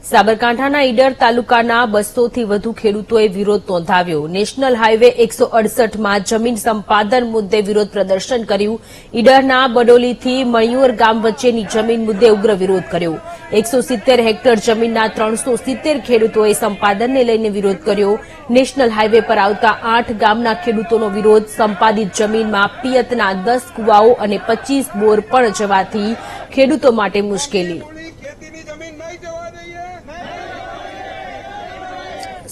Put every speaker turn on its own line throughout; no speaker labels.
સાબરકાંઠાના ઈડર તાલુકાના 200 થી વધુ ખેડૂતોએ વિરોધ નોંધાવ્યો। નેશનલ હાઈવે 168માં જમીન સંપાદન મુદ્દે વિરોધ પ્રદર્શન કર્યું। ઈડરના બડોલીથી મણિયોર ગામ વચ્ચેની જમીન મુદ્દે ઉગ્ર વિરોધ કર્યો। 170 હેક્ટર જમીનના 370 ખેડૂતોએ સંપાદનને લઈને વિરોધ કર્યો। નેશનલ હાઈવે પર આવતા 8 ગામના ખેડૂતોનો વિરોધ। સંપાદિત જમીનમાં પિયતના 10 કુવાઓ અને 25 બોર પણ જવાથી ખેડૂતો માટે મુશ્કેલી।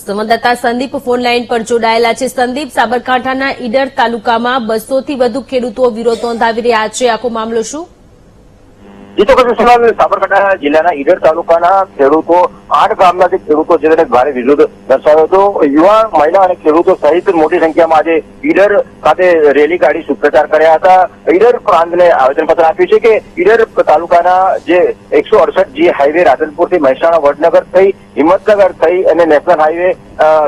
સંવાદદાતા સંદીપ ફોન લાઈન પર જોડાયેલા છે। સંદીપ, સાબરકાંઠાના ઈડર તાલુકામાં 200 થી વધુ ખેડૂતો વિરોધ નોંધાવી રહ્યા છે, આખો મામલો શું?
સાબરકાંઠા જિલ્લાના ઈડર તાલુકાના ખેડૂતો 8 ગામના જે ખેડૂતો છે તેને ભારે વિરોધ દર્શાવ્યો હતો। યુવા, મહિલા અને ખેડૂતો સહિત મોટી સંખ્યામાં આજે ઈડર ખાતે રેલી કાઢી સૂત્રોચ્ચાર કર્યા હતા। ઈડર પ્રાંતને આવેદનપત્ર આપ્યું છે કે ઈડર તાલુકાના જે 168 હાઈવે રાધનપુરથી મહેસાણા વડનગર થઈ હિંમતનગર થઈ અને નેશનલ હાઈવે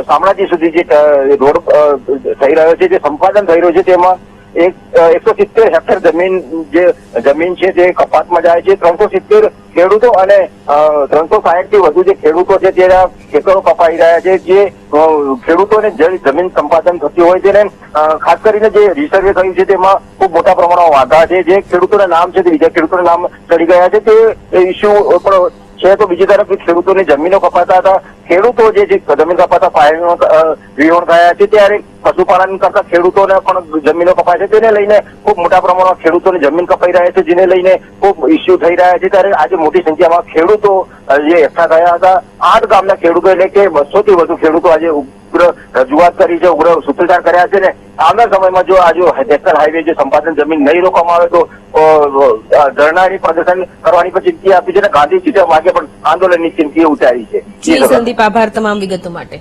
શામળાજી સુધી જે રોડ થઈ રહ્યો છે, જે સંપાદન થઈ રહ્યું છે, તેમાં 170 હેક્ટર જમીન છે તે કપાતમાં જાય છે। 370 ખેડૂતો અને 360 થી વધુ જે ખેડૂતો છે તેના ખેતરો કપાઈ રહ્યા છે। જે ખેડૂતોને જે જમીન સંપાદન થતી હોય તેને ખાસ કરીને જે રિસર્વે થયું છે તેમાં ખૂબ મોટા પ્રમાણમાં વાંધા છે। જે ખેડૂતોના નામ છે તે બીજા ખેડૂતોના નામ ચડી ગયા છે, તે ઇસ્યુ પણ છે। તો બીજી તરફ ખેડૂતોની જમીનો કપાતા હતા, ખેડૂતો જે જમીન કપાતા પાણીનો વિહોણ થયા છે, ત્યારે પશુપાલન કરતા ખેડૂતોને પણ જમીનો કપાય છે, તેને લઈને ખૂબ મોટા પ્રમાણમાં ખેડૂતોની જમીન કપાઈ રહ્યા છે, જેને લઈને ખૂબ ઇસ્યુ થઈ રહ્યા છે। ત્યારે આજે મોટી સંખ્યામાં ખેડૂતો જે એકઠા થયા હતા। 8 ગામના ખેડૂતો એટલે કે 200 થી વધુ ખેડૂતો આજે ઉગ્ર રજૂઆત કરી છે, ઉગ્ર સૂત્રોચ્ચાર કર્યા છે ને આવનાર સમયમાં જો આ નેશનલ હાઈવે જે સંપાદન જમીન નહીં રોકવામાં આવે તો ધરણાની પ્રદર્શન કરવાની પણ ચીમકી આપી છે અને ગાંધી ચિઠ્ઠી માગે પણ આંદોલનની ચીમકી ઉચ્ચારી છે।
જી સંદીપ, આભાર તમામ વિગતો માટે।